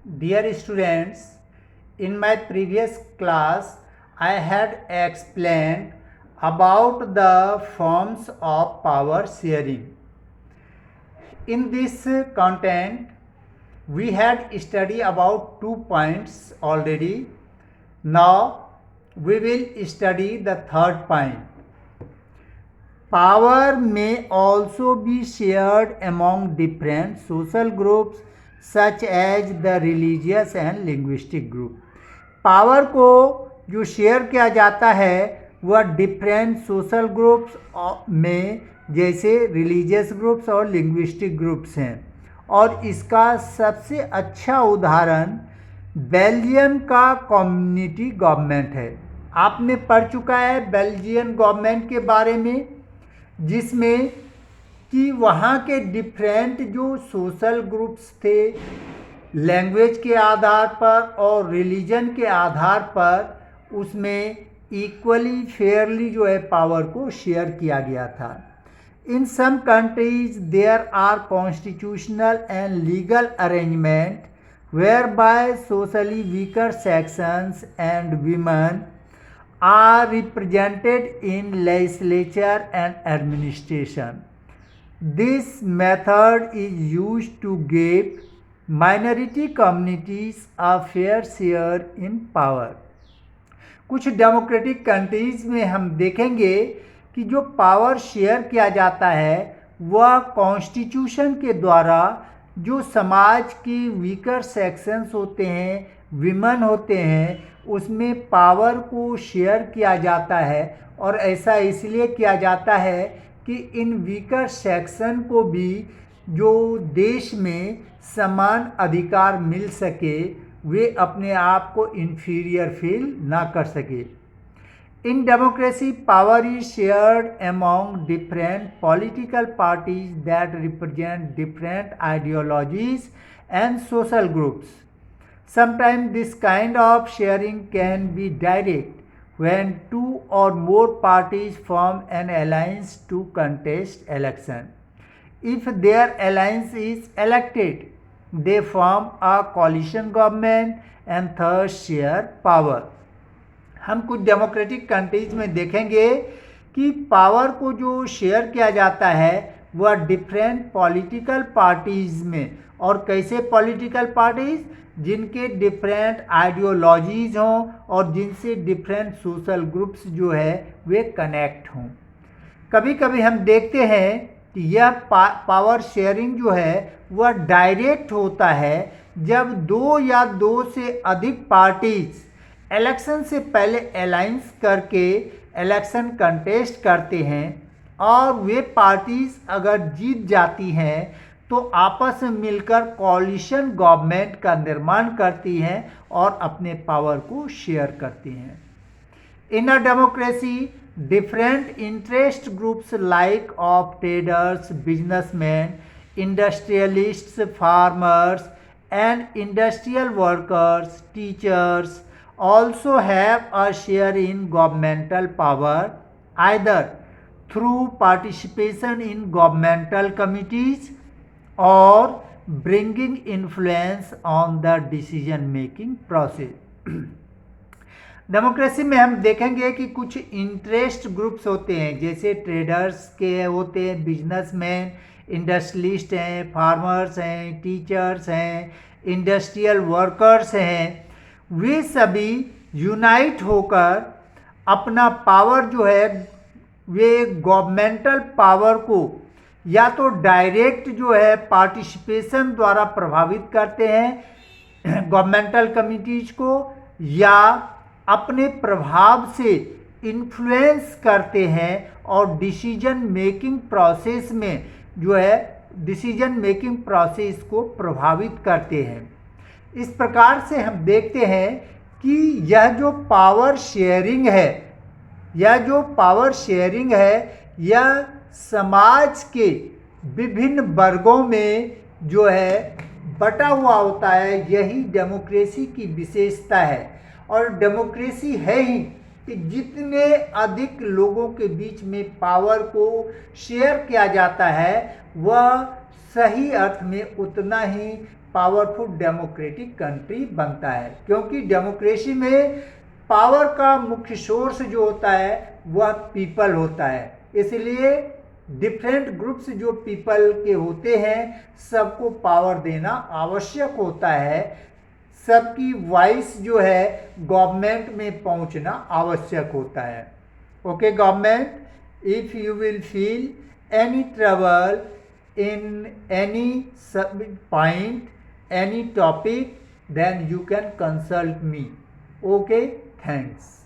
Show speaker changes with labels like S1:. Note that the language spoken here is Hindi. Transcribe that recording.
S1: Dear students, in my previous class, I had explained about the forms of power sharing. In this content, we had studied about 2 points already. Now, we will study the third point. Power may also be shared among different social groups such as the religious and linguistic group. Power को जो शेयर किया जाता है वह डिफरेंट सोशल ग्रुप्स में जैसे रिलीजियस ग्रुप्स और लिंग्विस्टिक ग्रुप्स हैं। और इसका सबसे अच्छा उदाहरण बेल्जियम का कम्युनिटी गवर्नमेंट है। आपने पढ़ चुका है बेल्जियन गवर्नमेंट के बारे में, जिसमें कि वहाँ के डिफरेंट जो सोशल ग्रुप्स थे लैंग्वेज के आधार पर और रिलीजन के आधार पर उसमें इक्वली फेयरली जो है पावर को शेयर किया गया था। In some countries there are constitutional and legal arrangement whereby socially weaker sections and women are represented in legislature and administration. This method is used to give minority communities a fair share in power. कुछ डेमोक्रेटिक कंट्रीज में हम देखेंगे कि जो पावर शेयर किया जाता है वह कॉन्स्टिट्यूशन के द्वारा जो समाज की वीकर सेक्शंस होते हैं, विमेन होते हैं, उसमें पावर को शेयर किया जाता है। और ऐसा इसलिए किया जाता है कि इन वीकर सेक्शन को भी जो देश में समान अधिकार मिल सके, वे अपने आप को इन्फीरियर फील ना कर सके। In democracy power is shared among different political parties that represent different ideologies and social groups. Sometimes this kind of sharing can be direct when two or more parties form an alliance to contest election. If their alliance is elected, they form a coalition government and thus share power. हम कुछ डेमोक्रेटिक कंट्रीज में देखेंगे कि पावर को जो शेयर किया जाता है वह डिफरेंट पॉलिटिकल पार्टीज में, और कैसे पॉलिटिकल पार्टीज जिनके डिफरेंट आइडियोलॉजीज हों और जिनसे डिफरेंट सोशल ग्रुप्स जो है वे कनेक्ट हों। कभी कभी हम देखते हैं कि यह पावर शेयरिंग जो है वह डायरेक्ट होता है जब दो या दो से अधिक पार्टीज इलेक्शन से पहले अलायंस करके इलेक्शन कंटेस्ट करते हैं और वे पार्टीज अगर जीत जाती हैं तो आपस में मिलकर कॉलिशन गवर्नमेंट का निर्माण करती हैं और अपने पावर को शेयर करती हैं। In a democracy different interest groups like of traders, businessman, industrialists, farmers and industrial workers, teachers also have a share in governmental power either through participation in governmental committees or bringing influence on the decision making process. Democracy में हम देखेंगे कि कुछ इंटरेस्ट ग्रुप्स होते हैं, जैसे ट्रेडर्स के होते हैं, बिजनेसमैन, इंडस्ट्रियलिस्ट हैं, फार्मर्स हैं, टीचर्स हैं, इंडस्ट्रियल वर्कर्स हैं। वे सभी यूनाइट होकर अपना पावर जो है वे गवर्नमेंटल पावर को या तो डायरेक्ट जो है पार्टिसिपेशन द्वारा प्रभावित करते हैं गवर्नमेंटल कमिटीज को, या अपने प्रभाव से इन्फ्लुएंस करते हैं और डिसीजन मेकिंग प्रोसेस में जो है डिसीजन मेकिंग प्रोसेस को प्रभावित करते हैं। इस प्रकार से हम देखते हैं कि यह जो पावर शेयरिंग है यह समाज के विभिन्न वर्गों में जो है बटा हुआ होता है। यही डेमोक्रेसी की विशेषता है। और डेमोक्रेसी है ही कि जितने अधिक लोगों के बीच में पावर को शेयर किया जाता है वह सही अर्थ में उतना ही पावरफुल डेमोक्रेटिक कंट्री बनता है, क्योंकि डेमोक्रेसी में पावर का मुख्य सोर्स जो होता है वह पीपल होता है। इसलिए डिफरेंट ग्रुप्स जो पीपल के होते हैं सबको पावर देना आवश्यक होता है, सबकी वॉइस जो है गवर्नमेंट में पहुंचना आवश्यक होता है। Okay government, if you will feel any trouble in any point, any topic, then you can consult me. Okay, thanks.